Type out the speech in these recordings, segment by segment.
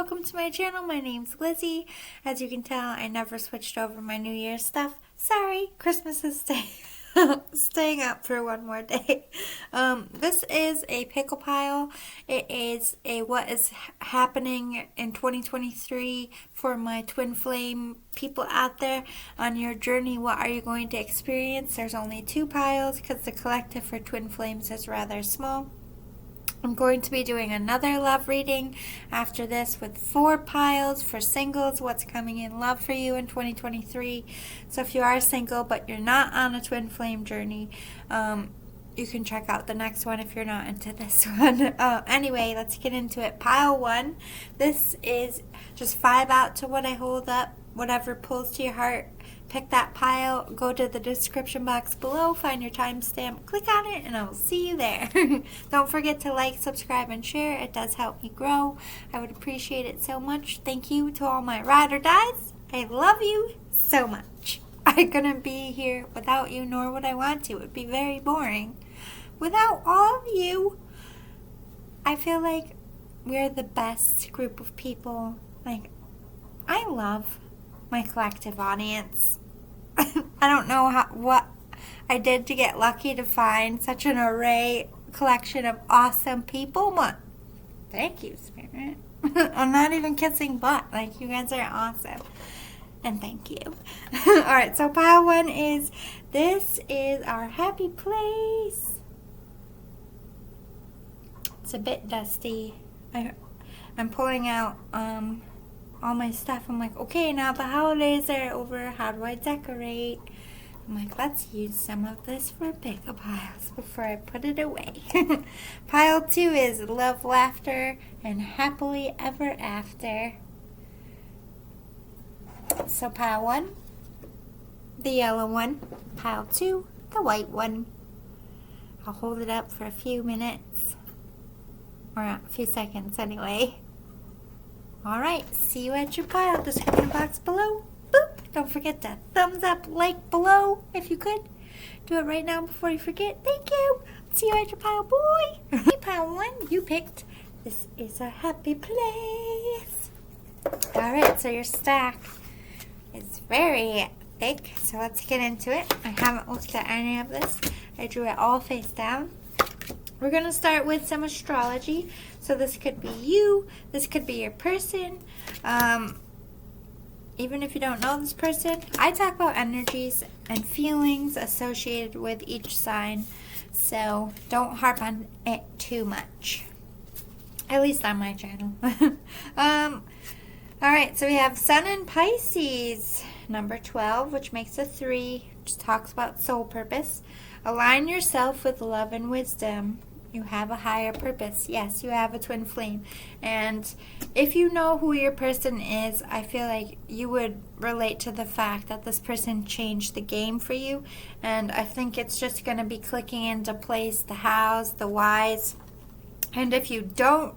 welcome to my channel. My name's Lizzie. As you can tell, I never switched over my New Year's stuff. Sorry, Christmas is staying up for one more day. This is a pickle pile. It is a what is happening in 2023 for my twin flame people out there on your journey. What are you going to experience? There's only 2 piles because the collective for twin flames is rather small. I'm going to be doing another love reading after this with 4 piles for singles, what's coming in love for you in 2023. So if you are single but you're not on a twin flame journey, you can check out the next one if you're not into this one. Anyway, let's get into it. Pile 1, this is just 5 out to what I hold up, whatever pulls to your heart. Pick that pile, go to the description box below, find your timestamp, click on it, and I will see you there. Don't forget to like, subscribe, and share. It does help me grow. I would appreciate it so much. Thank you to all my ride or dies. I love you so much. I couldn't be here without you, nor would I want to. It would be very boring. Without all of you, I feel like we're the best group of people. Like, I love my collective audience. I don't know what I did to get lucky to find such an collection of awesome people, but thank you, Spirit. I'm not even kissing butt. Like, you guys are awesome. And thank you. Alright, so pile 1 is, this is our happy place. It's a bit dusty. I'm pulling out all my stuff. I'm like, okay, now the holidays are over. How do I decorate? I'm like, let's use some of this for pickle piles before I put it away. Pile 2 is love, laughter, and happily ever after. So pile 1, the yellow one. Pile 2, the white one. I'll hold it up for a few minutes. Or a few seconds anyway. Alright, see you at your pile. Description box below. Boop! Don't forget to thumbs up, like below if you could. Do it right now before you forget. Thank you! See you at your pile, boy! Hey, pile 1, you picked. This is a happy place. Alright, so your stack is very thick, so let's get into it. I haven't looked at any of this. I drew it all face down. We're going to start with some astrology. So this could be you. This could be your person. Even if you don't know this person, I talk about energies and feelings associated with each sign. So don't harp on it too much. At least on my channel. Alright, so we have Sun in Pisces, number 12, which makes a 3, which talks about soul purpose. Align yourself with love and wisdom. You have a higher purpose. Yes, you have a twin flame. And if you know who your person is, I feel like you would relate to the fact that this person changed the game for you. And I think it's just going to be clicking into place, the hows, the whys. And if you don't,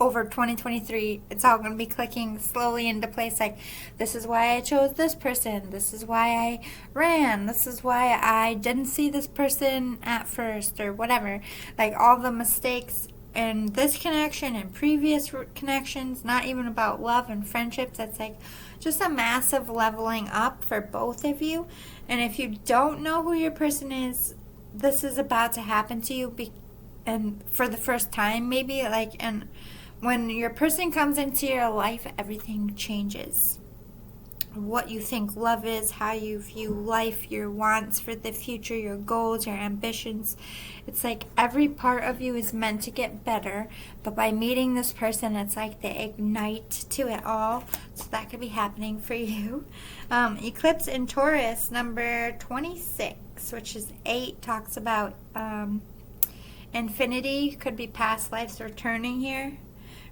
over 2023, it's all going to be clicking slowly into place. Like, this is why I chose this person. This is why I ran. This is why I didn't see this person at first, or whatever. Like, all the mistakes in this connection and previous connections, not even about love and friendships. That's like just a massive leveling up for both of you. And if you don't know who your person is, this is about to happen to you and for the first time, maybe, and when your person comes into your life, everything changes. What you think love is, how you view life, your wants for the future, your goals, your ambitions. It's like every part of you is meant to get better, but by meeting this person, it's like they ignite to it all. So that could be happening for you. Eclipse in Taurus, number 26, which is 8, talks about infinity, could be past lives returning here.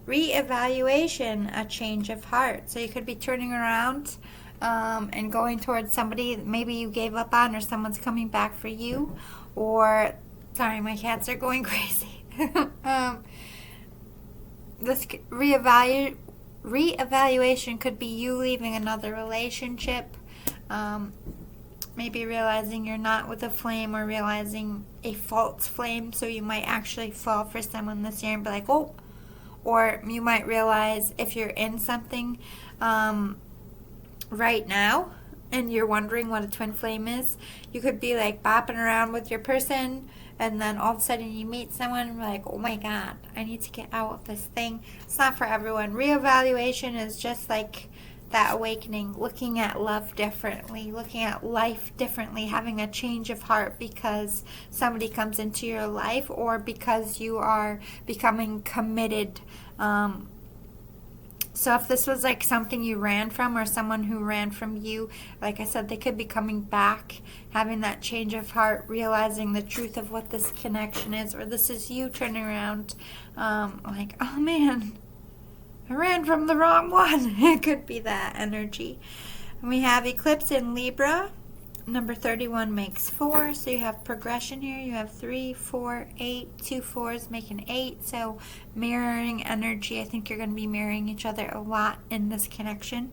Reevaluation, a change of heart. So you could be turning around and going towards somebody that maybe you gave up on, or someone's coming back for you. Or, sorry, my cats are going crazy. This reevaluation could be you leaving another relationship. Maybe realizing you're not with a flame, or realizing a false flame, so you might actually fall for someone this year and be like, oh, or you might realize if you're in something right now and you're wondering what a twin flame is, you could be like bopping around with your person, and then all of a sudden you meet someone and you're like, oh my god, I need to get out of this thing. It's not for everyone. Reevaluation is just like that awakening, looking at love differently, looking at life differently, having a change of heart because somebody comes into your life or because you are becoming committed. So if this was like something you ran from or someone who ran from you, like I said, they could be coming back, having that change of heart, realizing the truth of what this connection is, or this is you turning around like, oh man, I ran from the wrong one. It could be that energy. And we have eclipse in Libra. Number 31 makes 4, so you have progression here. You have 3, 4, 8, 2 4s making 8. So mirroring energy. I think you're going to be mirroring each other a lot in this connection.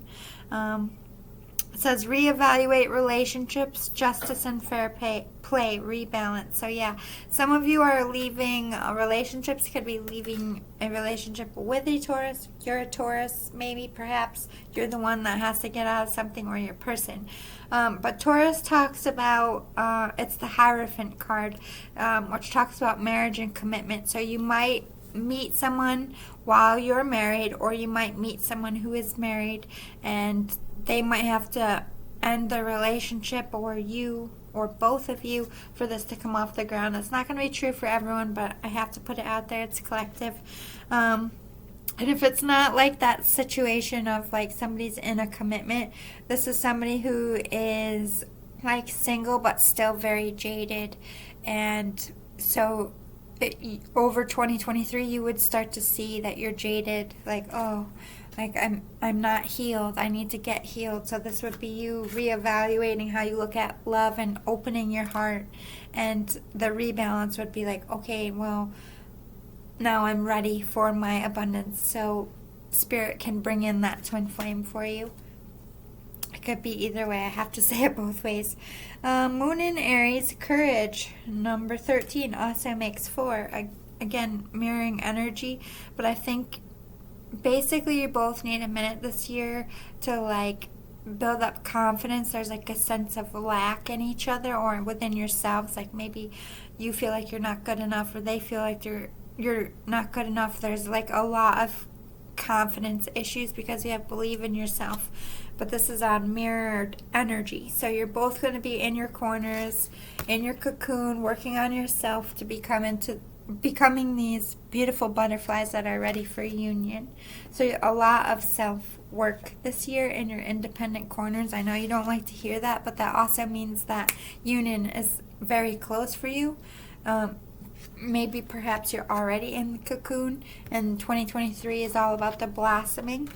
It says reevaluate relationships, justice and fair play, rebalance. So yeah, some of you are leaving relationships, could be leaving a relationship with a Taurus. You're a Taurus, maybe, perhaps. You're the one that has to get out of something, or your person. But Taurus talks about, it's the Hierophant card, which talks about marriage and commitment. So you might meet someone while you're married, or you might meet someone who is married, and they might have to end the relationship, or you, or both of you, for this to come off the ground. It's not going to be true for everyone, but I have to put it out there. It's collective. And if it's not like that situation of like somebody's in a commitment, this is somebody who is like single but still very jaded. And so over 2023, you would start to see that you're jaded, like, oh, like I'm not healed. I need to get healed. So this would be you reevaluating how you look at love and opening your heart. And the rebalance would be like, okay, well, now I'm ready for my abundance. So Spirit can bring in that twin flame for you. It could be either way. I have to say it both ways. Moon in Aries, courage. Number 13 also makes 4. Again, mirroring energy. But I think basically you both need a minute this year to like build up confidence. There's like a sense of lack in each other or within yourselves. Like maybe you feel like you're not good enough, or they feel like you're not good enough. There's like a lot of confidence issues because you have believe in yourself. But this is on mirrored energy. So you're both going to be in your corners, in your cocoon, working on yourself to becoming these beautiful butterflies that are ready for union. So a lot of self-work this year in your independent corners. I know you don't like to hear that, but that also means that union is very close for you. Maybe perhaps you're already in the cocoon, and 2023 is all about the blossoming.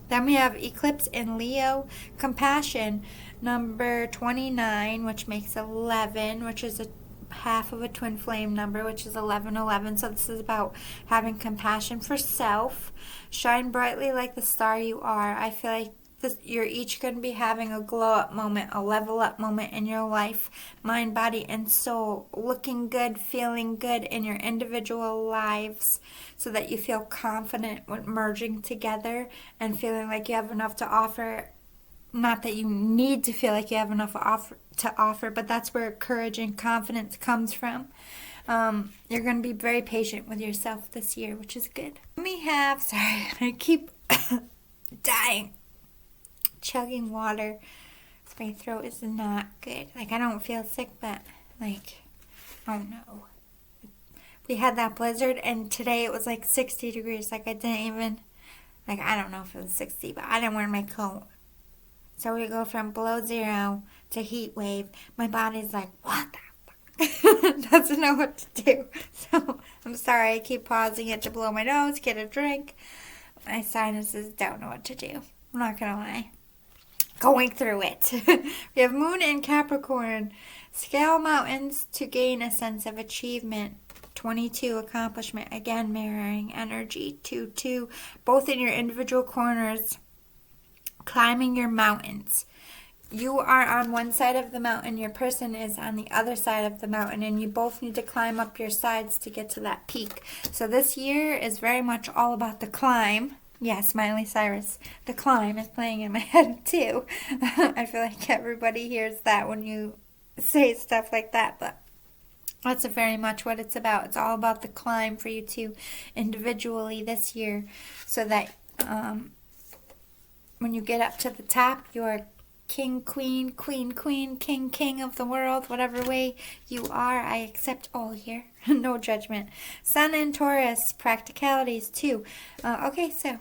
Then we have eclipse in Leo, compassion, number 29, which makes 11, which is a half of a twin flame number, which is 1111. So this is about having compassion for self. Shine brightly like the star you are. I feel like you're each going to be having a glow up moment, a level up moment in your life, mind, body, and soul, looking good, feeling good in your individual lives, so that you feel confident when merging together and feeling like you have enough to offer. Not that you need to feel like you have enough to offer, but that's where courage and confidence comes from. You're going to be very patient with yourself this year, which is good. Sorry, I keep dying. Chugging water. My throat is not good. Like, I don't feel sick, but like, oh no. We had that blizzard, and today it was like 60 degrees. Like, I didn't even, like, I don't know if it was 60, but I didn't wear my coat. So we go from below zero to heat wave. My body's like, what the fuck? Doesn't know what to do. So I'm sorry, I keep pausing it to blow my nose, get a drink. My sinuses don't know what to do. I'm not gonna lie. Going through it. We have Moon in Capricorn. Scale mountains to gain a sense of achievement. 22, accomplishment. Again, mirroring energy. 2, both in your individual corners. Climbing your mountains. you are on one side of the mountain, your person is on the other side of the mountain, and you both need to climb up your sides to get to that peak. So this year is very much all about the climb. Yes, Miley Cyrus, the climb is playing in my head too. I feel like everybody hears that when you say stuff like that, but that's very much what it's about. It's all about the climb for you two individually this year, so that when you get up to the top, you're king, queen, queen, queen, king, king of the world, whatever way you are. I accept all here. No judgment. Sun and Taurus, practicalities too. Okay, so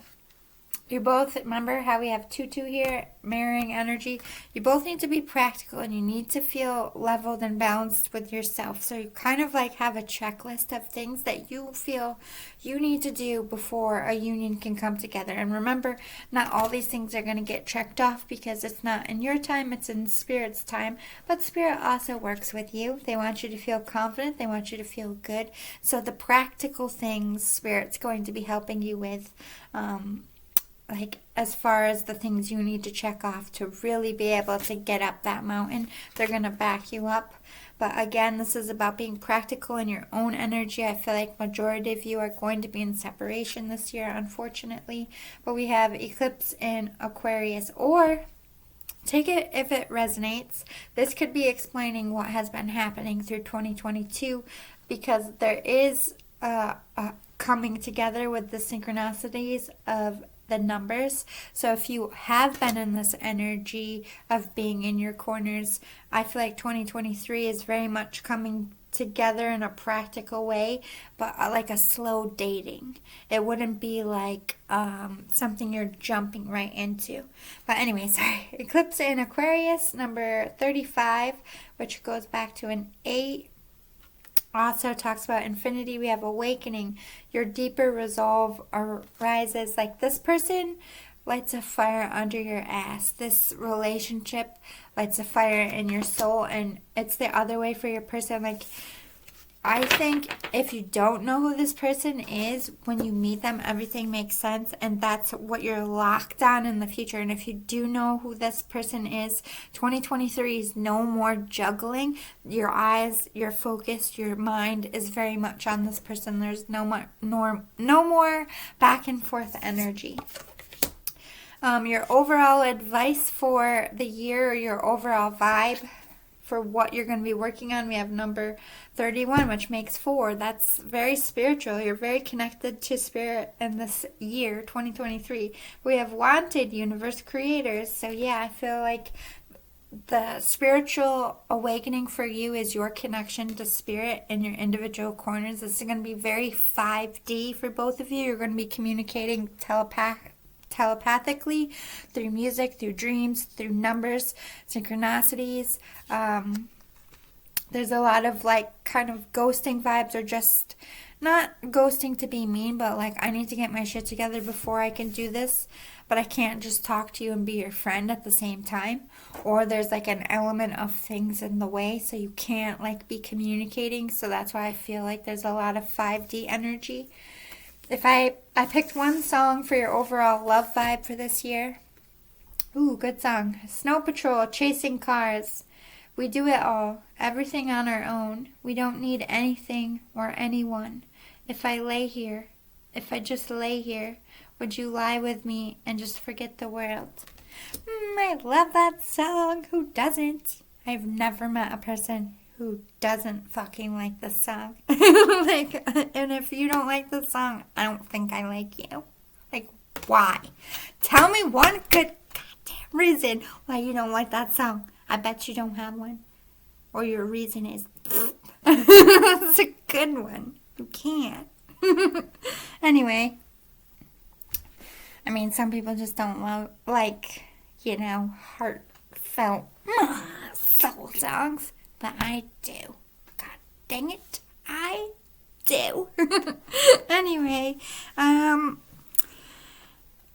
you both, remember how we have 2-2 here, mirroring energy. You both need to be practical, and you need to feel leveled and balanced with yourself. So you kind of like have a checklist of things that you feel you need to do before a union can come together. And remember, not all these things are going to get checked off, because it's not in your time, it's in Spirit's time. But Spirit also works with you. They want you to feel confident. They want you to feel good. So the practical things Spirit's going to be helping you with, like as far as the things you need to check off to really be able to get up that mountain, they're going to back you up. But again, this is about being practical in your own energy. I feel like majority of you are going to be in separation this year, unfortunately. But we have eclipse in Aquarius, or take it if it resonates. This could be explaining what has been happening through 2022, because there is coming together with the synchronicities of the numbers. So if you have been in this energy of being in your corners, I feel like 2023 is very much coming together in a practical way, but like a slow dating. It wouldn't be like something you're jumping right into. But anyway, sorry. Eclipse in Aquarius, number 35, which goes back to an 8. Also talks about infinity. We have awakening. Your deeper resolve arises. Like this person lights a fire under your ass. This relationship lights a fire in your soul, and it's the other way for your person. Like, I think if you don't know who this person is, when you meet them, everything makes sense, and that's what you're locked on in the future. And if you do know who this person is, 2023 is no more juggling. Your eyes, your focus, your mind is very much on this person. There's no more back and forth energy. Your overall advice for the year, or your overall vibe for what you're going to be working on, we have number 31, which makes 4. That's very spiritual. You're very connected to Spirit in this year, 2023. We have wanted, universe creators. So yeah, I feel like the spiritual awakening for you is your connection to Spirit in your individual corners. This is going to be very 5D for both of you. You're going to be communicating telepathically through music, through dreams, through numbers, synchronicities. There's a lot of like kind of ghosting vibes, or just not ghosting to be mean, but like I need to get my shit together before I can do this, but I can't just talk to you and be your friend at the same time. Or there's like an element of things in the way, so you can't like be communicating. So that's why I feel like there's a lot of 5D energy. If I picked one song for your overall love vibe for this year. Ooh, good song. Snow Patrol, Chasing Cars. We do it all, everything on our own. We don't need anything or anyone. If I just lay here, would you lie with me and just forget the world? I love that song. Who doesn't? I've never met a person who doesn't fucking like this song. Like, and if you don't like this song, I don't think I like you. Like, why? Tell me one good goddamn reason why you don't like that song. I bet you don't have one. Or your reason is it's a good one. You can't. Anyway, I mean, some people just don't love, like, heartfelt soul songs. But I do. God dang it. I do. Anyway,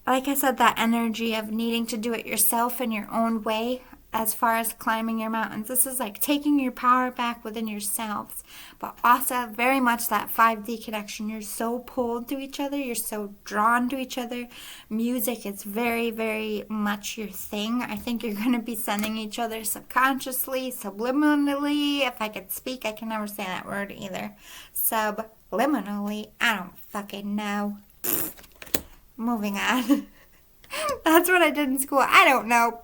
like I said, that energy of needing to do it yourself in your own way, as far as climbing your mountains. This is like taking your power back within yourselves, but also very much that 5D connection. You're so pulled to each other. You're so drawn to each other. Music is very, very much your thing. I think you're going to be sending each other subconsciously, subliminally. If I could speak, I can never say that word either. Subliminally. I don't fucking know. Moving on. That's what I did in school. I don't know.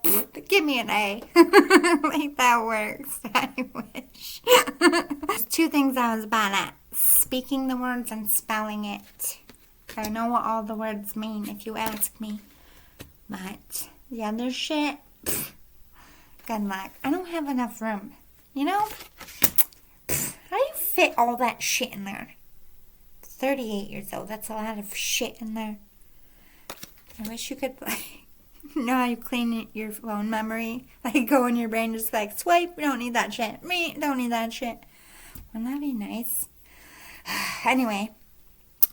Give me an A. Like that works. I wish. There's two things I was bad at. Speaking the words and spelling it. I know what all the words mean if you ask me. But the other shit, good luck. I don't have enough room. You know? How do you fit all that shit in there? 38 years old. That's a lot of shit in there. I wish you could, like, know how you clean your phone memory. Like, go in your brain, just like, swipe, we don't need that shit. Me, don't need that shit. Wouldn't that be nice? Anyway,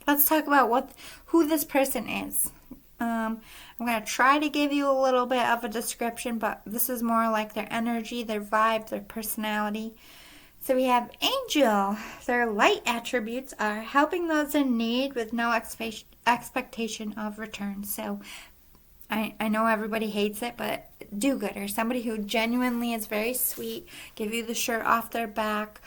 let's talk about who this person is. I'm going to try to give you a little bit of a description, but this is more like their energy, their vibe, their personality. So we have Angel. Their light attributes are helping those in need with no expectation of return. So I know everybody hates it, but do-gooder. Somebody who genuinely is very sweet, give you the shirt off their back,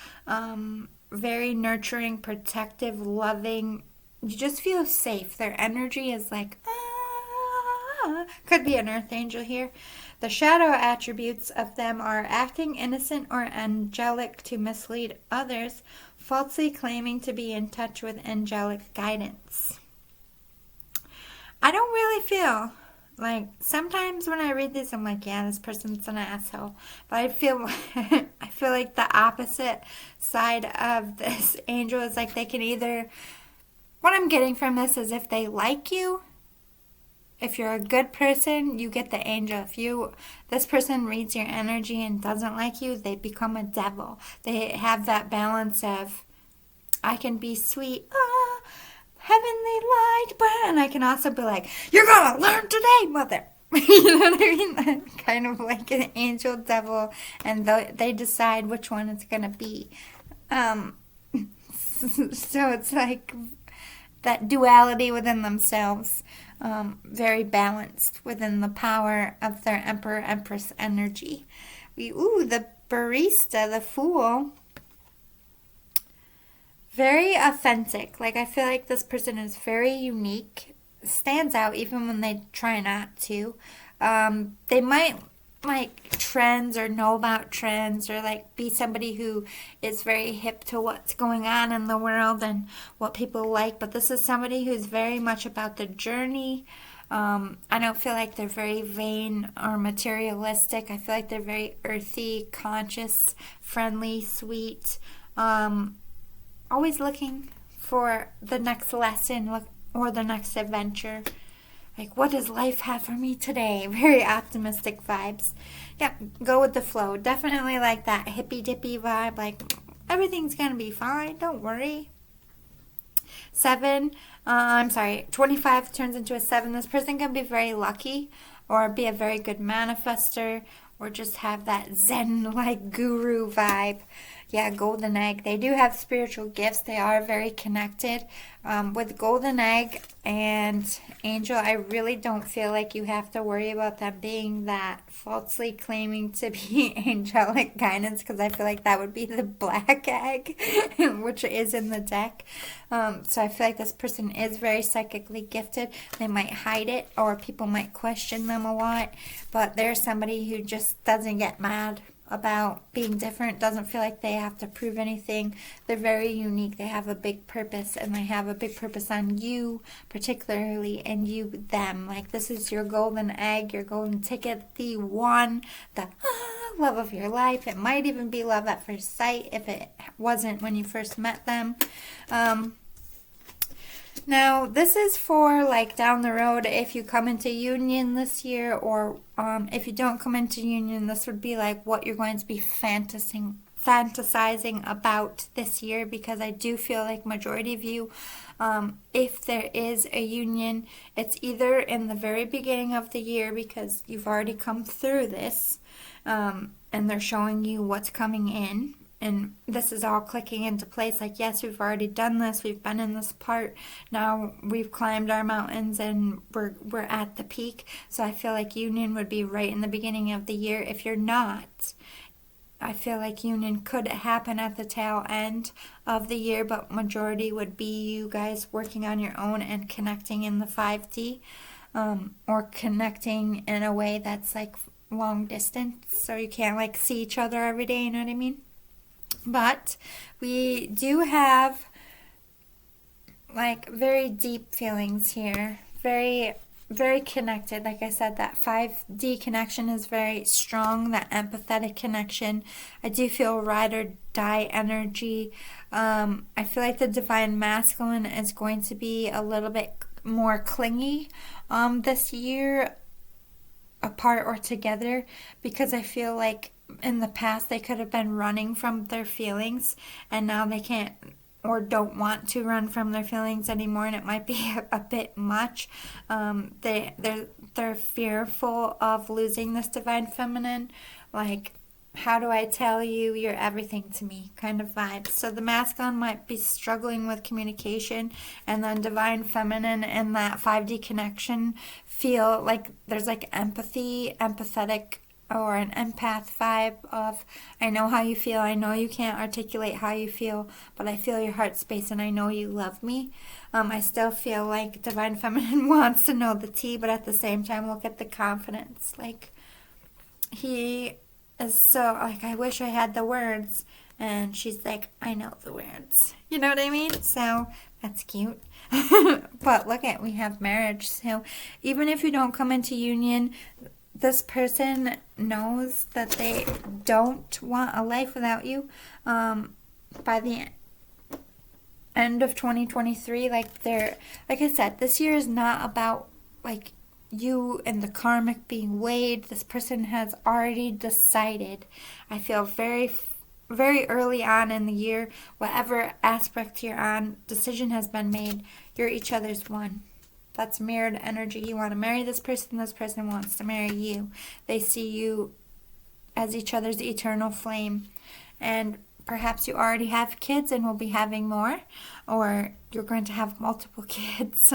very nurturing, protective, loving. You just feel safe. Their energy is like, could be an earth angel here. The shadow attributes of them are acting innocent or angelic to mislead others, falsely claiming to be in touch with angelic guidance. I don't really feel like, sometimes when I read these, I'm like, yeah, this person's an asshole. But I feel like the opposite side of this angel is like they can either, what I'm getting from this is if they like you, if you're a good person, you get the angel. If this person reads your energy and doesn't like you, they become a devil. They have that balance of, I can be sweet, heavenly light, and I can also be like, you're gonna learn today, mother. You know what I mean? Kind of like an angel, devil, and they decide which one it's gonna be. So it's like that duality within themselves. Very balanced within the power of their Emperor, Empress energy. The barista, the fool. Very authentic. Like, I feel like this person is very unique. Stands out even when they try not to. They might like trends or know about trends or like be somebody who is very hip to what's going on in the world and what people like, but this is somebody who's very much about the journey. I don't feel like they're very vain or materialistic. I feel like they're very earthy, conscious, friendly, sweet, always looking for the next lesson or the next adventure. Like, what does life have for me today? Very optimistic vibes. Yeah, go with the flow. Definitely like that hippy-dippy vibe. Like, everything's going to be fine. Don't worry. 25 turns into a 7. This person can be very lucky or be a very good manifester or just have that Zen-like guru vibe. Yeah, golden egg. They do have spiritual gifts. They are very connected. With golden egg and angel, I really don't feel like you have to worry about them being that falsely claiming to be angelic guidance, because I feel like that would be the black egg, which is in the deck. So I feel like this person is very psychically gifted. They might hide it or people might question them a lot, but they're somebody who just doesn't get mad about being different, doesn't feel like they have to prove anything. They're very unique. They have a big purpose, and they have a big purpose on you, particularly, and you, them. Like, this is your golden egg, your golden ticket, the one, the love of your life. It might even be love at first sight if it wasn't when you first met them. Now, this is for, like, down the road if you come into union this year, or if you don't come into union, this would be, like, what you're going to be fantasizing about this year, because I do feel like majority of you If there is a union, it's either in the very beginning of the year because you've already come through this, and they're showing you what's coming in. And this is all clicking into place. Like, yes, we've already done this. We've been in this part. Now we've climbed our mountains and we're at the peak. So I feel like union would be right in the beginning of the year. If you're not, I feel like union could happen at the tail end of the year, but majority would be you guys working on your own and connecting in the 5D, or connecting in a way that's like long distance, so you can't like see each other every day, you know what I mean? But we do have like very deep feelings here, very very connected. Like I said, that 5D connection is very strong, that empathetic connection. I do feel ride or die energy. I feel like the divine masculine is going to be a little bit more clingy this year, apart or together, because I feel like in the past they could have been running from their feelings and now they can't or don't want to run from their feelings anymore, and it might be a bit much. They're fearful of losing this divine feminine, like, how do I tell you you're everything to me kind of vibe. So the masculine might be struggling with communication, and then divine feminine and that 5D connection feel like there's like empathy, empathetic, or an empath vibe of, I know how you feel, I know you can't articulate how you feel, but I feel your heart space and I know you love me. I still feel like divine feminine wants to know the tea, but at the same time, look at the confidence. Like, he is so, like, I wish I had the words, and she's like, I know the words. You know what I mean? So that's cute. But look at, we have marriage. So even if you don't come into union, this person knows that they don't want a life without you. By the end of 2023, like I said, this year is not about like you and the karmic being weighed. This person has already decided. I feel very, very early on in the year, whatever aspect you're on, decision has been made. You're each other's one. That's mirrored energy. You want to marry this person wants to marry you. They see you as each other's eternal flame. And perhaps you already have kids and will be having more, or you're going to have multiple kids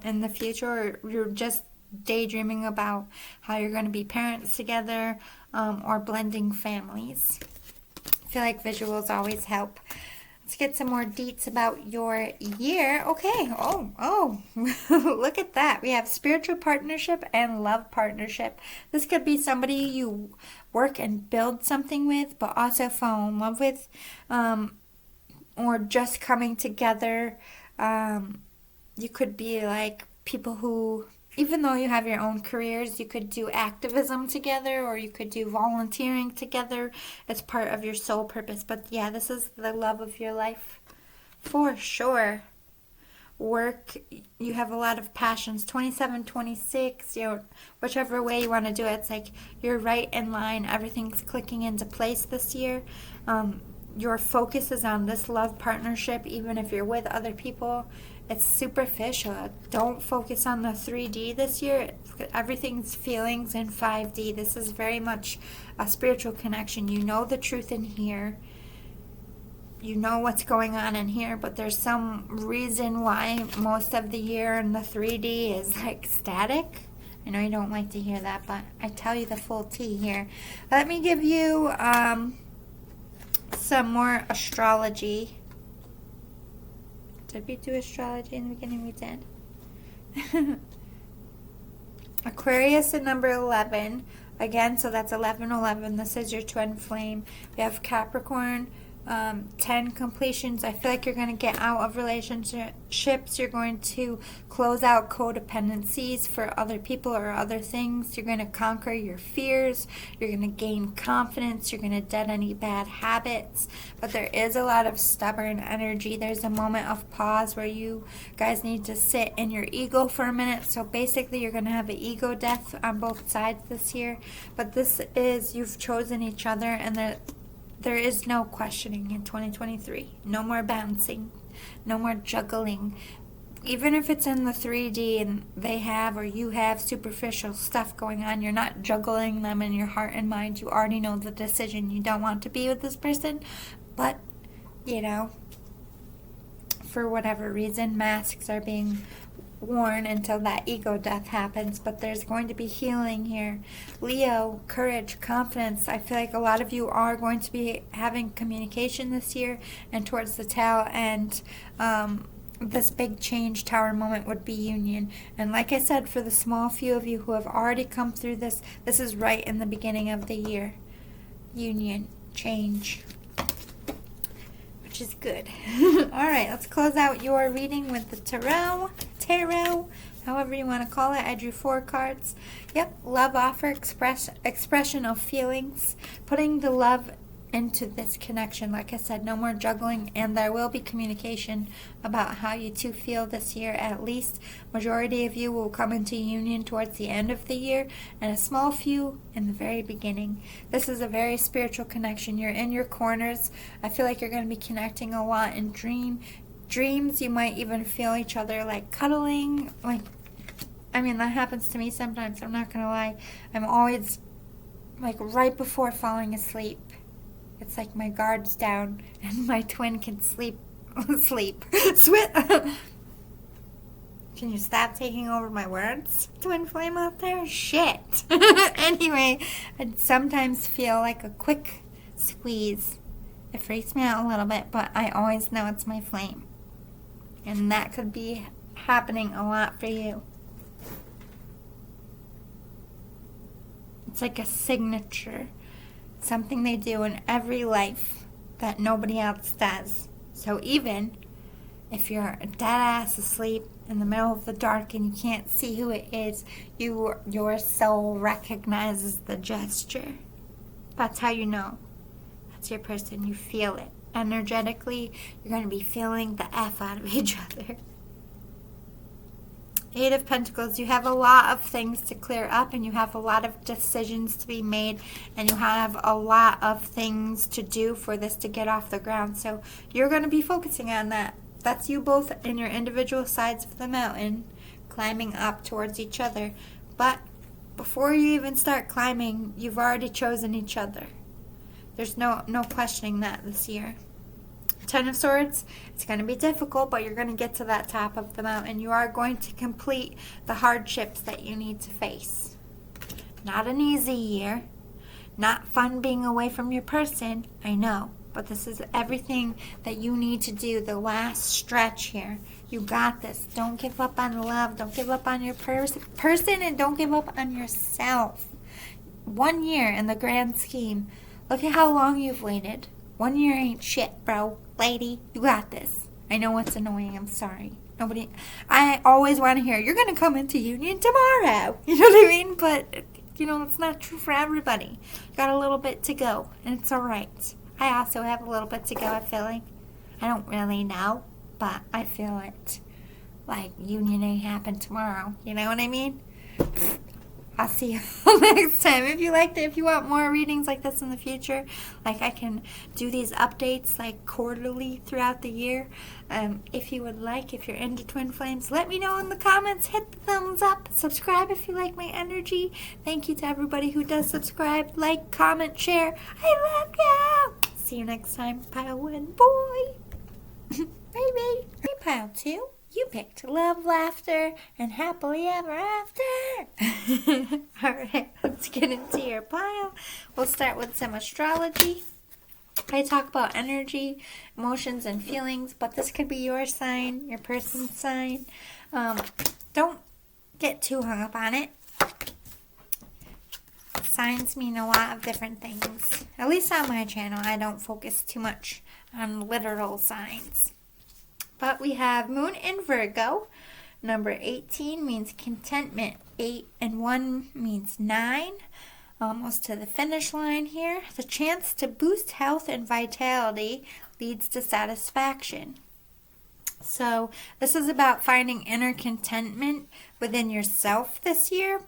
in the future, or you're just daydreaming about how you're going to be parents together, or blending families. I feel like visuals always help. Let's get some more deets about your year. Okay. Oh, look at that. We have spiritual partnership and love partnership. This could be somebody you work and build something with, but also fall in love with, or just coming together. You could be like people who, even though you have your own careers, you could do activism together, or you could do volunteering together as part of your soul purpose. But yeah, this is the love of your life for sure. Work, you have a lot of passions. 27, 26, whichever way you want to do it, it's like you're right in line. Everything's clicking into place this year. Your focus is on this love partnership, even if you're with other people. It's superficial. Don't focus on the 3D this year. Everything's feelings in 5D. This is very much a spiritual connection. You know the truth in here. You know what's going on in here, but there's some reason why most of the year in the 3D is like static. I know you don't like to hear that, but I tell you the full tea here. Let me give you some more astrology. Did we do astrology in the beginning? We did. Aquarius at number 11. Again, so that's 1111. This is your twin flame. We have Capricorn, 10 completions. I feel like you're going to get out of relationships. You're going to close out codependencies for other people or other things. You're going to conquer your fears. You're going to gain confidence. You're going to dead any bad habits. But there is a lot of stubborn energy. There's a moment of pause where you guys need to sit in your ego for a minute. So basically you're going to have an ego death on both sides this year. But this is, you've chosen each other, and there is no questioning in 2023. No more bouncing. No more juggling. even if it's in the 3D and they have or you have superficial stuff going on, you're not juggling them in your heart and mind. You already know the decision. You don't want to be with this person, but, you know, for whatever reason, masks are being worn until that ego death happens, but there's going to be healing here. Leo, courage, confidence. I feel like a lot of you are going to be having communication this year, and towards the tail end, this big change tower moment would be union. And like I said, for the small few of you who have already come through this, this is right in the beginning of the year. Union, change, which is good. All right, let's close out your reading with the tarot, however you want to call it. I drew 4 cards. Yep, love offer, expression of feelings, putting the love into this connection. Like I said, no more juggling, and there will be communication about how you two feel this year. At least majority of you will come into union towards the end of the year, and a small few in the very beginning. This is a very spiritual connection. You're in your corners. I feel like you're going to be connecting a lot in dreams. You might even feel each other like cuddling. Like, I mean, that happens to me sometimes. I'm not going to lie. I'm always like right before falling asleep. It's like my guard's down and my twin can sleep. Can you stop taking over my words, twin flame out there? Shit. Anyway, I sometimes feel like a quick squeeze. It freaks me out a little bit, but I always know it's my flame. And that could be happening a lot for you. It's like a signature. Something they do in every life that nobody else does. So even if you're dead ass asleep in the middle of the dark and you can't see who it is, your soul recognizes the gesture. That's how you know. That's your person. You feel it. Energetically, you're going to be feeling the F out of each other. 8 of Pentacles, you have a lot of things to clear up, and you have a lot of decisions to be made, and you have a lot of things to do for this to get off the ground. So you're going to be focusing on that. That's you both in your individual sides of the mountain, climbing up towards each other. But before you even start climbing, you've already chosen each other. There's no questioning that this year. 10 of Swords, it's going to be difficult, but you're going to get to that top of the mountain. You are going to complete the hardships that you need to face. Not an easy year. Not fun being away from your person, I know. But this is everything that you need to do, the last stretch here. You got this. Don't give up on love. Don't give up on your person, and don't give up on yourself. 1 year in the grand scheme. Look at how long you've waited. 1 year ain't shit, bro. Lady, you got this. I know it's annoying. I'm sorry. I always want to hear, you're going to come into union tomorrow. You know what I mean? But, you know, it's not true for everybody. You got a little bit to go, and it's all right. I also have a little bit to go, I feel like. I don't really know, but I feel it. Like, union ain't happen tomorrow. You know what I mean? I'll see you next time. If you liked it, if you want more readings like this in the future, like I can do these updates like quarterly throughout the year. If you would like, if you're into Twin Flames, let me know in the comments. Hit the thumbs up. Subscribe if you like my energy. Thank you to everybody who does subscribe, like, comment, share. I love you. See you next time. Pile 1, boy. Baby. Hey, Pile 2. You picked love, laughter, and happily ever after. All right, let's get into your pile. We'll start with some astrology. I talk about energy, emotions, and feelings, but this could be your sign, your person's sign. Don't get too hung up on it. Signs mean a lot of different things. At least on my channel, I don't focus too much on literal signs. But we have Moon in Virgo. Number 18 means contentment. 8 and 1 means 9. Almost to the finish line here. The chance to boost health and vitality leads to satisfaction. So this is about finding inner contentment within yourself this year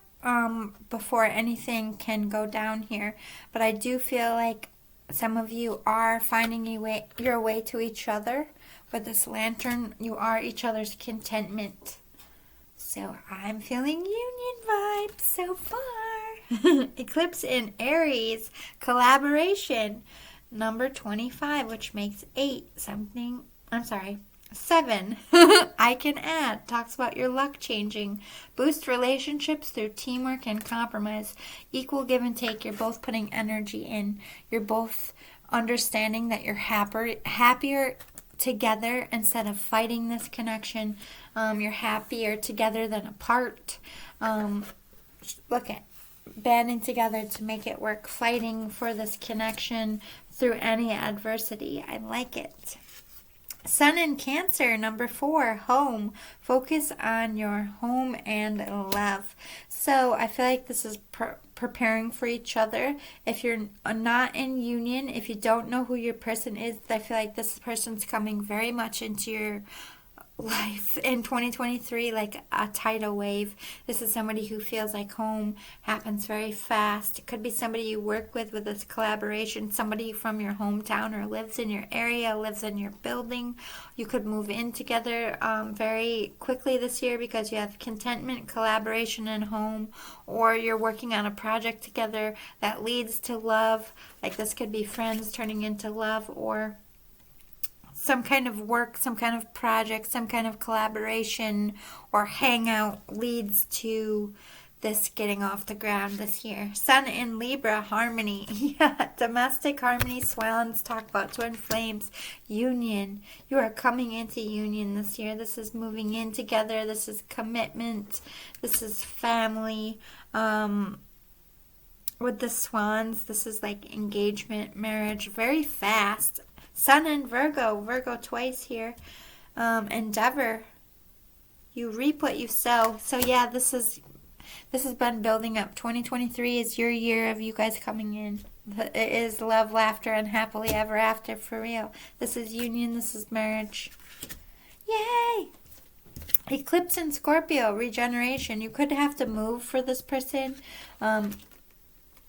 before anything can go down here. But I do feel like Some of you are finding your way to each other. With this lantern, you are each other's contentment. So I'm feeling union vibes so far. Eclipse in Aries, collaboration. Number 25, which makes 7. I can add. Talks about your luck changing. Boost relationships through teamwork and compromise. Equal give and take. You're both putting energy in. You're both understanding that you're happier together instead of fighting this connection. You're happier together than apart. Look at banding together to make it work. Fighting for this connection through any adversity. I like it. Sun in Cancer, number 4, home. Focus on your home and love. So I feel like this is preparing for each other. If you're not in union, if you don't know who your person is, I feel like this person's coming very much into your life in 2023 like a tidal wave. This is somebody who feels like home happens very fast. It could be somebody you work with this collaboration, somebody from your hometown or lives in your area, lives in your building. You could move in together very quickly this year because you have contentment, collaboration, and home, or you're working on a project together that leads to love. Like this could be friends turning into love, or some kind of work, some kind of project, some kind of collaboration or hangout leads to this getting off the ground this year. Sun in Libra, harmony. Yeah, domestic harmony. Swans talk about twin flames. Union. You are coming into union this year. This is moving in together. This is commitment. This is family. With the swans, this is like engagement, marriage, very fast. Sun in Virgo twice here. Endeavor. You reap what you sow. So yeah, this has been building up. 2023 is your year of you guys coming in. It is love, laughter, and happily ever after for real. This is union. This is marriage. Yay! Eclipse in Scorpio, regeneration. You could have to move for this person.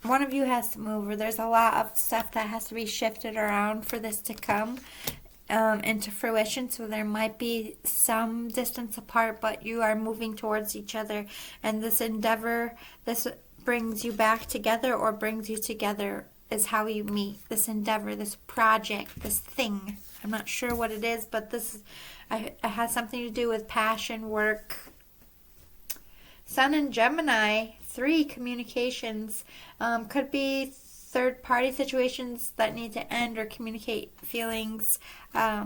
One of you has to move, or there's a lot of stuff that has to be shifted around for this to come into fruition. So there might be some distance apart, but you are moving towards each other. And this endeavor, this brings you back together or brings you together is how you meet. This endeavor, this project, this thing. I'm not sure what it is, but it has something to do with passion, work. Sun in Gemini, 3, communications. Could be third-party situations that need to end or communicate feelings. But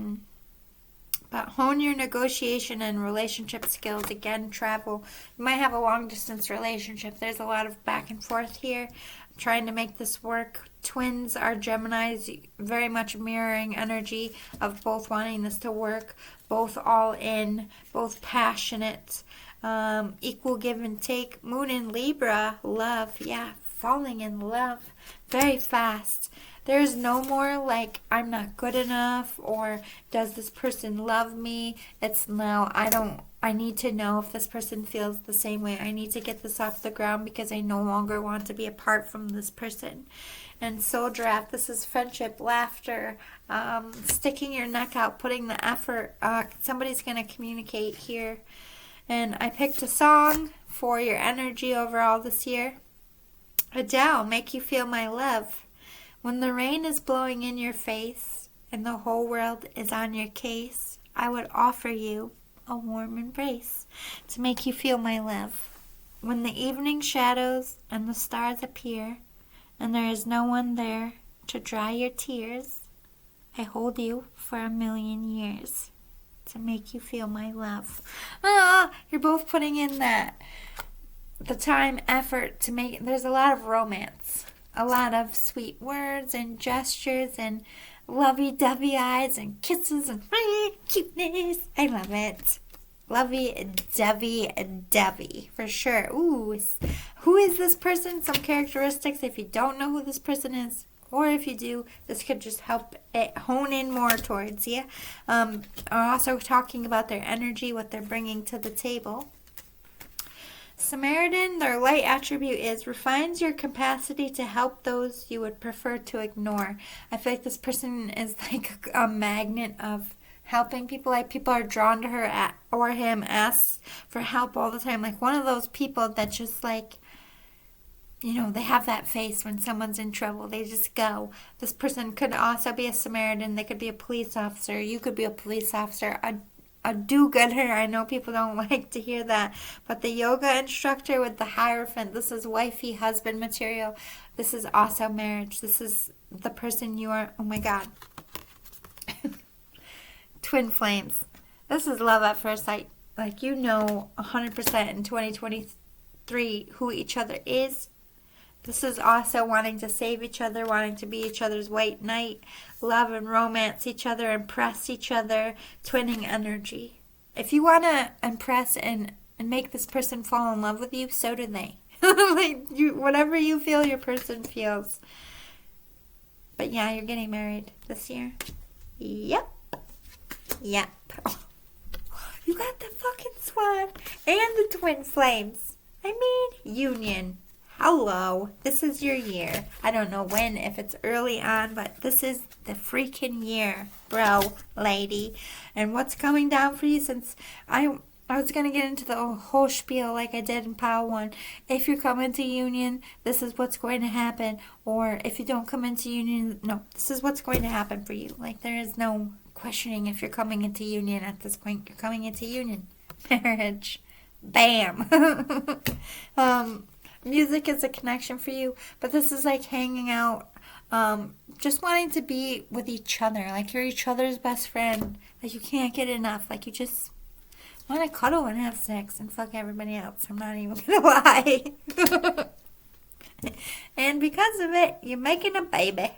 hone your negotiation and relationship skills. Again, travel. You might have a long-distance relationship. There's a lot of back and forth here. Trying to make this work. Twins are Geminis, very much mirroring energy of both wanting this to work, both all in, both passionate. Equal give and take. Moon in Libra, love. Yeah, falling in love very fast. There's no more like I'm not good enough or does this person love me. It's now I need to know if this person feels the same way. I need to get this off the ground because I no longer want to be apart from this person. And Soul Draft, this is friendship, laughter, sticking your neck out, putting the effort. Somebody's going to communicate here. And I picked a song for your energy overall this year. Adele, Make You Feel My Love. When the rain is blowing in your face and the whole world is on your case, I would offer you a warm embrace to make you feel my love. When the evening shadows and the stars appear and there is no one there to dry your tears, I hold you for 1,000,000 years. To make you feel my love. You're both putting in the time, effort to make it. There's a lot of romance, a lot of sweet words and gestures and lovey-dovey eyes and kisses and cuteness. I love it. Lovey-dovey for sure. Ooh, who is this person? Some characteristics. If you don't know who this person is, or if you do, this could just help it hone in more towards you. Also talking about their energy, what they're bringing to the table. Samaritan, their light attribute is refines your capacity to help those you would prefer to ignore. I feel like this person is like a magnet of helping people. Like people are drawn to her or him, asks for help all the time. Like one of those people that just like, they have that face when someone's in trouble. They just go. This person could also be a Samaritan. They could be a police officer. You could be a police officer. A do-gooder. I know people don't like to hear that. But the yoga instructor with the Hierophant, this is wifey, husband material. This is also marriage. This is the person you are. Oh my God. Twin flames. This is love at first sight. Like 100% in 2023 who each other is. This is also wanting to save each other, wanting to be each other's white knight, love and romance each other, impress each other, twinning energy. If you want to impress and make this person fall in love with you, so do they. Whatever you feel, your person feels. But yeah, you're getting married this year. Yep. You got the fucking swan and the twin flames. I mean, union. Hello, this is your year. I don't know when, if it's early on, but this is the freaking year, bro, lady. And what's coming down for you, since I was going to get into the whole spiel like I did in Pile 1. If you're coming to union, this is what's going to happen. Or if you don't come into union, no, this is what's going to happen for you. Like there is no questioning if you're coming into union at this point. You're coming into union. Marriage. Bam. Music is a connection for you, but this is like hanging out, just wanting to be with each other. Like you're each other's best friend. Like you can't get enough. Like you just want to cuddle and have sex and fuck everybody else. I'm not even gonna lie. And because of it, you're making a baby.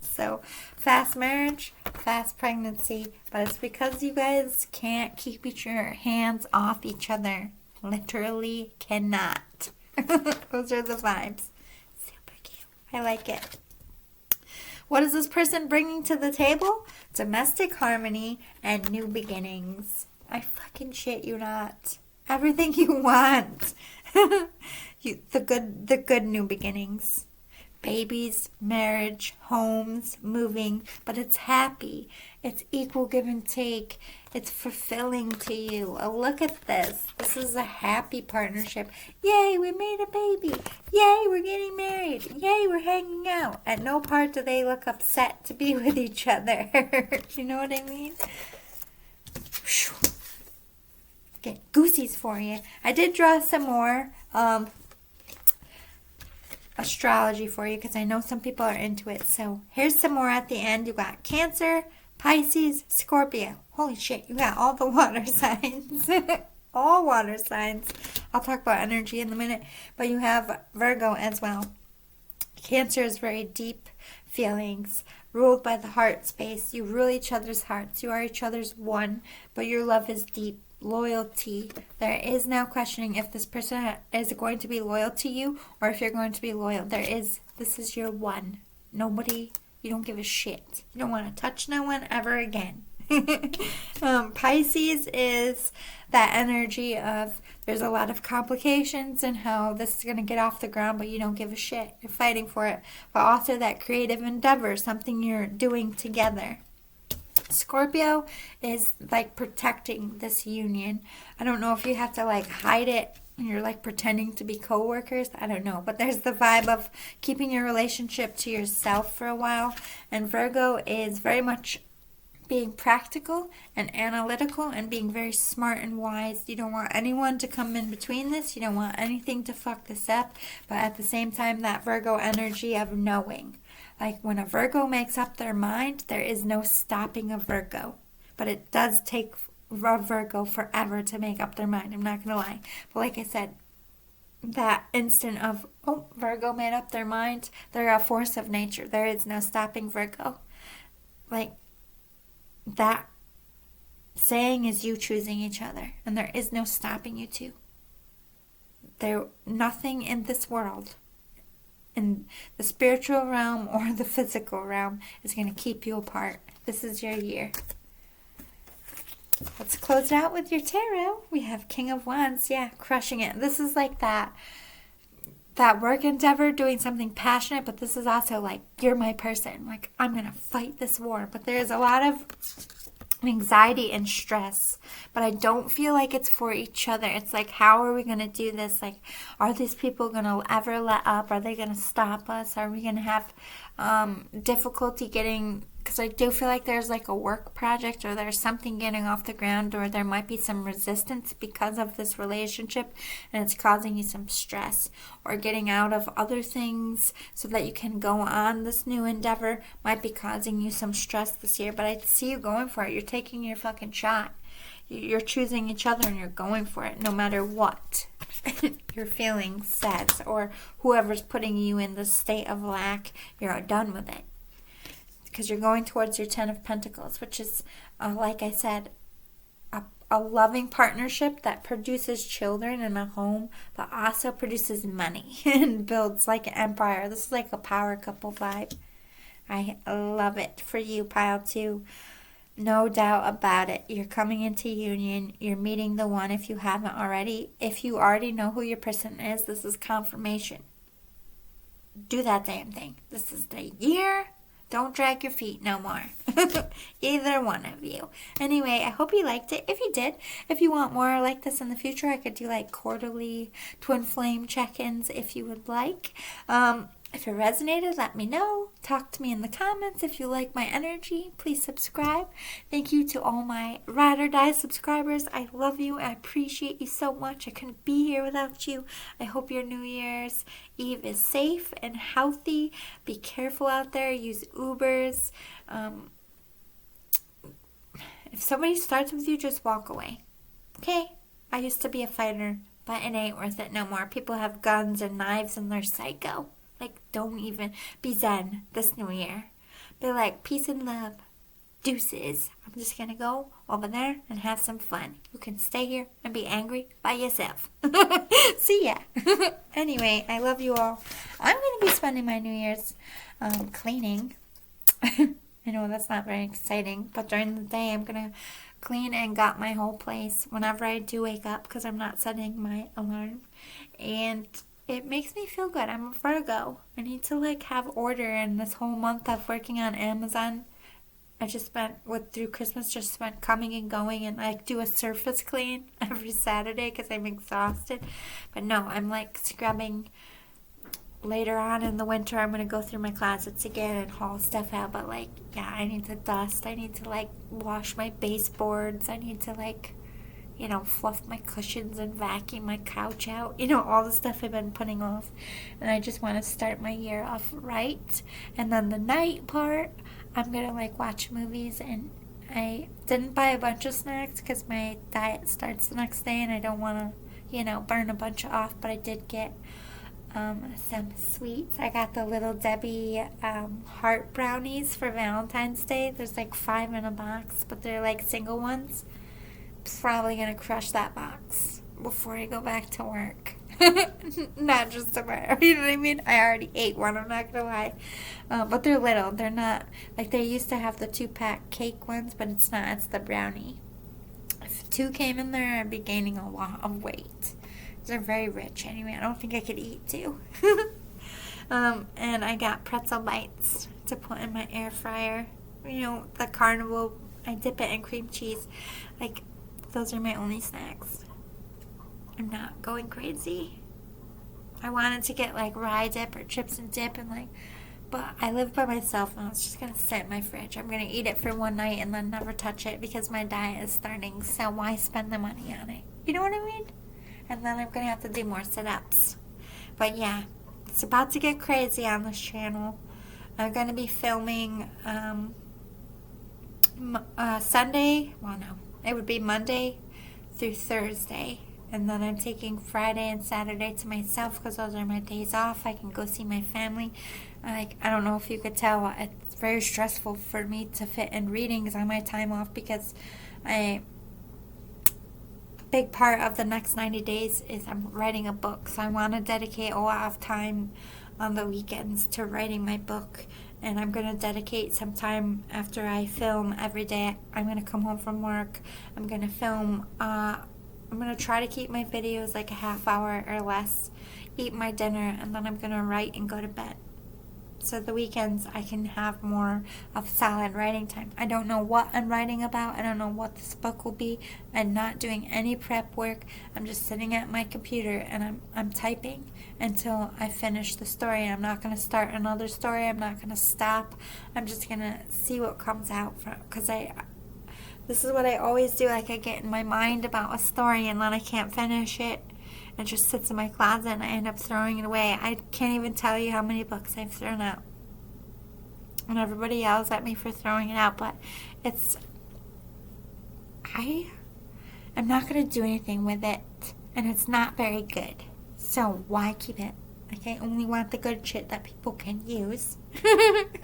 So, fast marriage, fast pregnancy, but it's because you guys can't keep your hands off each other. Literally cannot. Those are the vibes. Super cute. I like it. What is this person bringing to the table? Domestic harmony and new beginnings. I fucking shit you not. Everything you want. The good new beginnings. Babies, marriage, homes, moving, but it's happy. It's equal give and take. It's fulfilling to you. Oh, look at this. This is a happy partnership. Yay, we made a baby. Yay, we're getting married. Yay, we're hanging out. At no part do they look upset to be with each other. You know what I mean? Get goosies for you. I did draw some more astrology for you because I know some people are into it. So here's some more at the end. You got Cancer, Pisces, Scorpio. Holy shit, you got all the water signs. All water signs. I'll talk about energy in a minute. But you have Virgo as well. Cancer is very deep feelings, ruled by the heart space. You rule each other's hearts. You are each other's one, but your love is deep. Loyalty. There is no questioning if this person is going to be loyal to you or if you're going to be loyal. This is your one. Nobody, you don't give a shit. You don't want to touch no one ever again. Pisces is that energy of there's a lot of complications and how this is going to get off the ground, but you don't give a shit. You're fighting for it. But also that creative endeavor, something you're doing together. Scorpio is like protecting this union. I don't know if you have to like hide it and you're like pretending to be co-workers. I don't know. But there's the vibe of keeping your relationship to yourself for a while. And Virgo is very much being practical and analytical and being very smart and wise. You don't want anyone to come in between this. You don't want anything to fuck this up. But at the same time, that Virgo energy of knowing. Like when a Virgo makes up their mind, there is no stopping a Virgo. But it does take a Virgo forever to make up their mind. I'm not going to lie. But like I said, that instant of, oh, Virgo made up their mind, they're a force of nature. There is no stopping Virgo. Like that saying is you choosing each other. And there is no stopping you two. Nothing in this world, in the spiritual realm or the physical realm, is going to keep you apart. This is your year. let's close it out with your tarot. We have King of Wands. Yeah, crushing it. This is like that work endeavor, doing something passionate, but this is also like, you're my person. Like, I'm going to fight this war. But there's a lot of anxiety and stress, but I don't feel like it's for each other. It's like, how are we going to do this? Like, are these people going to ever let up? Are they going to stop us? Are we going to have difficulty getting, because I do feel like there's like a work project, or there's something getting off the ground, or there might be some resistance because of this relationship, and it's causing you some stress, or getting out of other things so that you can go on this new endeavor might be causing you some stress this year. But I see you going for it. You're taking your fucking shot. You're choosing each other, and you're going for it no matter what your feeling says, or whoever's putting you in this state of lack. You're done with it, because you're going towards your 10 of Pentacles, which is, like I said, a loving partnership that produces children and a home, but also produces money and builds like an empire. This is like a power couple vibe. I love it for you, Pile 2. No doubt about it. You're coming into union. You're meeting the one if you haven't already. If you already know who your person is, this is confirmation. Do that damn thing. This is the year. Don't drag your feet no more. Either one of you. Anyway, I hope you liked it. If you did, if you want more like this in the future, I could do like quarterly twin flame check-ins if you would like. If it resonated, let me know. Talk to me in the comments. If you like my energy, please subscribe. Thank you to all my Ride or Die subscribers. I love you. I appreciate you so much. I couldn't be here without you. I hope your New Year's Eve is safe and healthy. Be careful out there. Use Ubers. If somebody starts with you, just walk away. Okay? I used to be a fighter, but it ain't worth it no more. People have guns and knives and they're psycho. Like, don't even be zen this new year. Be like, peace and love. Deuces. I'm just going to go over there and have some fun. You can stay here and be angry by yourself. See ya. Anyway, I love you all. I'm going to be spending my New Year's cleaning. I know that's not very exciting, but during the day I'm going to clean and gut my whole place whenever I do wake up, because I'm not setting my alarm. And it makes me feel good. I'm a Virgo. I need to like have order, and this whole month of working on Amazon, I just spent through Christmas just spent coming and going, and like do a surface clean every Saturday because I'm exhausted. But no, I'm like scrubbing. Later on in the winter, I'm going to go through my closets again and haul stuff out. But like, yeah, I need to dust. I need to like wash my baseboards. I need to like, fluff my cushions and vacuum my couch out. All the stuff I've been putting off. And I just want to start my year off right. And then the night part, I'm going to like watch movies. And I didn't buy a bunch of snacks because my diet starts the next day and I don't want to, burn a bunch off. But I did get some sweets. I got the Little Debbie heart brownies for Valentine's Day. There's like 5 in a box, but they're like single ones. Probably gonna crush that box before I go back to work. Not just tomorrow, you know what I mean? I already ate one, I'm not gonna lie. But they're little. They're not like they used to have the 2-pack cake ones, but it's not. It's the brownie. If 2 came in there, I'd be gaining a lot of weight. They're very rich. Anyway, I don't think I could eat 2. And I got pretzel bites to put in my air fryer. The Carnival. I dip it in cream cheese. Like, those are my only snacks. I'm not going crazy. I wanted to get like rye dip or chips and dip but I live by myself and it's just going to sit in my fridge. I'm going to eat it for one night and then never touch it because my diet is starting. So why spend the money on it? You know what I mean? And then I'm going to have to do more sit-ups. But yeah, it's about to get crazy on this channel. I'm going to be filming Sunday. Well, no. It would be Monday through Thursday. And then I'm taking Friday and Saturday to myself because those are my days off. I can go see my family. I don't know if you could tell. It's very stressful for me to fit in readings on my time off because big part of the next 90 days is I'm writing a book. So I want to dedicate a lot of time on the weekends to writing my book and I'm going to dedicate some time after I film every day. I'm going to come home from work. I'm going to film. I'm going to try to keep my videos like a half hour or less, eat my dinner, and then I'm going to write and go to bed. So the weekends I can have more of solid writing time. I don't know what I'm writing about. I don't know what this book will be. I'm not doing any prep work. I'm just sitting at my computer and I'm typing until I finish the story. I'm not going to start another story. I'm not going to stop. I'm just going to see what comes out from, because this is what I always do. Like, I get in my mind about a story and then I can't finish it. It just sits in my closet and I end up throwing it away. I can't even tell you how many books I've thrown out. And everybody yells at me for throwing it out, but I'm not going to do anything with it, and it's not very good. So why keep it? Like, I only want the good shit that people can use.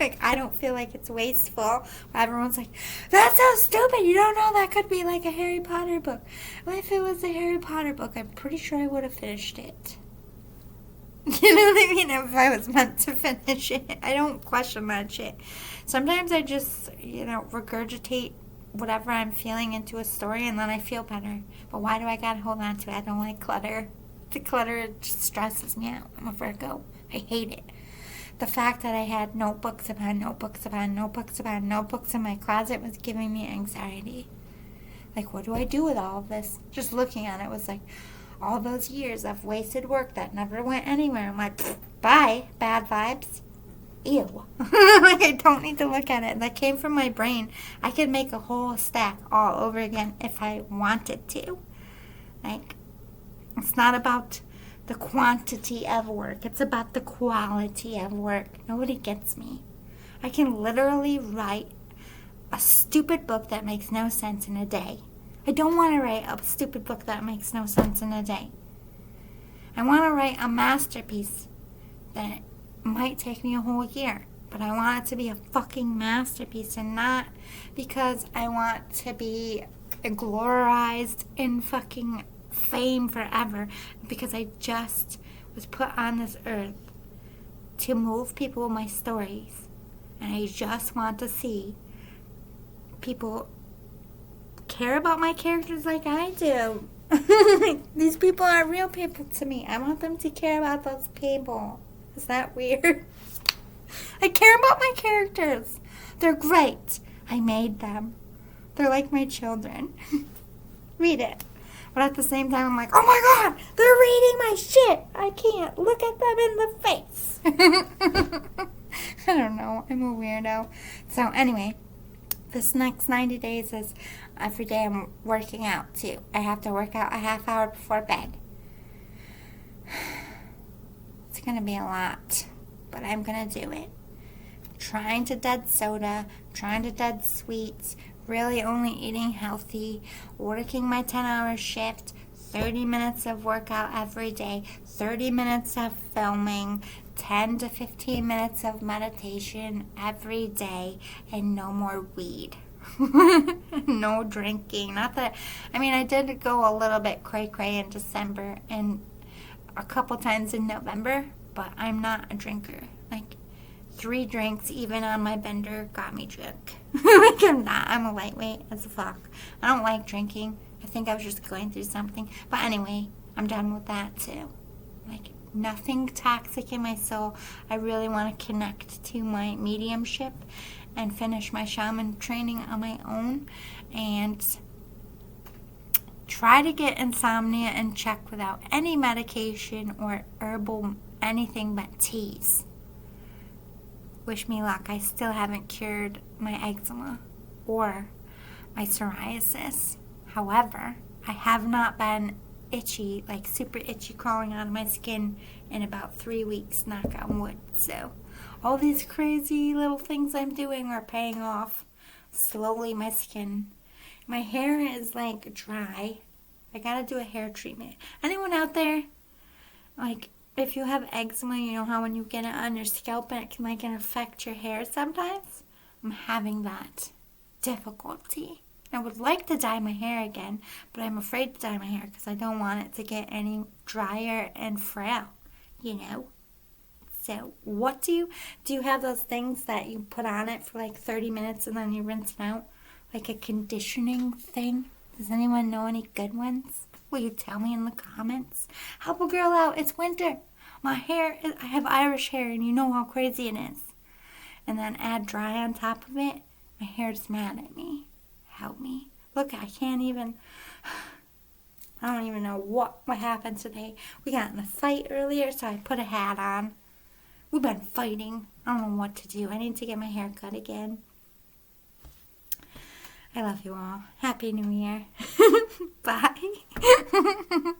Like, I don't feel like it's wasteful. Everyone's like, that's so stupid. You don't know that could be like a Harry Potter book. Well, if it was a Harry Potter book, I'm pretty sure I would have finished it. You know what I mean? If I was meant to finish it. I don't question that shit. Sometimes I just, regurgitate whatever I'm feeling into a story, and then I feel better. But why do I gotta hold on to it? I don't like clutter. The clutter just stresses me out. I'm a Virgo. I hate it. The fact that I had notebooks upon notebooks upon notebooks upon notebooks in my closet was giving me anxiety. Like, what do I do with all of this? Just looking at it was like, all those years of wasted work that never went anywhere. I'm like, bye, bad vibes. Ew. Like, I don't need to look at it. That came from my brain. I could make a whole stack all over again if I wanted to. Like, it's not about the quantity of work. It's about the quality of work. Nobody gets me. I can literally write a stupid book that makes no sense in a day. I don't want to write a stupid book that makes no sense in a day. I want to write a masterpiece that might take me a whole year. But I want it to be a fucking masterpiece, and not because I want to be glorified in fucking fame forever, because I just was put on this earth to move people with my stories, and I just want to see people care about my characters like I do. These people are real people to me. I want them to care about those people. Is that weird? I care about my characters. They're great. I made them. They're like my children. Read it. But at the same time, I'm like, oh my God, they're reading my shit. I can't look at them in the face. I don't know. I'm a weirdo. So anyway, this next 90 days is every day I'm working out too. I have to work out a half hour before bed. It's going to be a lot, but I'm going to do it. Trying to dead soda, trying to dead sweets, really only eating healthy, working my 10-hour shift, 30 minutes of workout every day, 30 minutes of filming, 10 to 15 minutes of meditation every day, and no more weed. No drinking. Not that, I did go a little bit cray-cray in December and a couple times in November, but I'm not a drinker. Like, 3 drinks, even on my bender, got me drunk. Like, I'm a lightweight as fuck. I don't like drinking. I think I was just going through something. But anyway, I'm done with that too. Like, nothing toxic in my soul. I really want to connect to my mediumship and finish my shaman training on my own and try to get insomnia in check without any medication or herbal anything but teas. Wish me luck. I still haven't cured my eczema or my psoriasis. However, I have not been itchy, like super itchy, crawling out of my skin in about 3 weeks, knock on wood. So all these crazy little things I'm doing are paying off. Slowly my skin. My hair is like dry. I gotta do a hair treatment. Anyone out there, like, if you have eczema, you know how when you get it on your scalp and it can affect your hair sometimes? I'm having that difficulty. I would like to dye my hair again, but I'm afraid to dye my hair because I don't want it to get any drier and frail, you know? it. What do you have those things that you put on it for like 30 minutes and then you rinse it out? Like a conditioning thing? Does anyone know any good ones? Will you tell me in the comments? Help a girl out. It's winter. My hair, I have Irish hair and you know how crazy it is. And then add dry on top of it. My hair's mad at me. Help me. Look, I can't even, I don't even know what happened today. We got in a fight earlier, so I put a hat on. We've been fighting. I don't know what to do. I need to get my hair cut again. I love you all. Happy New Year. Bye.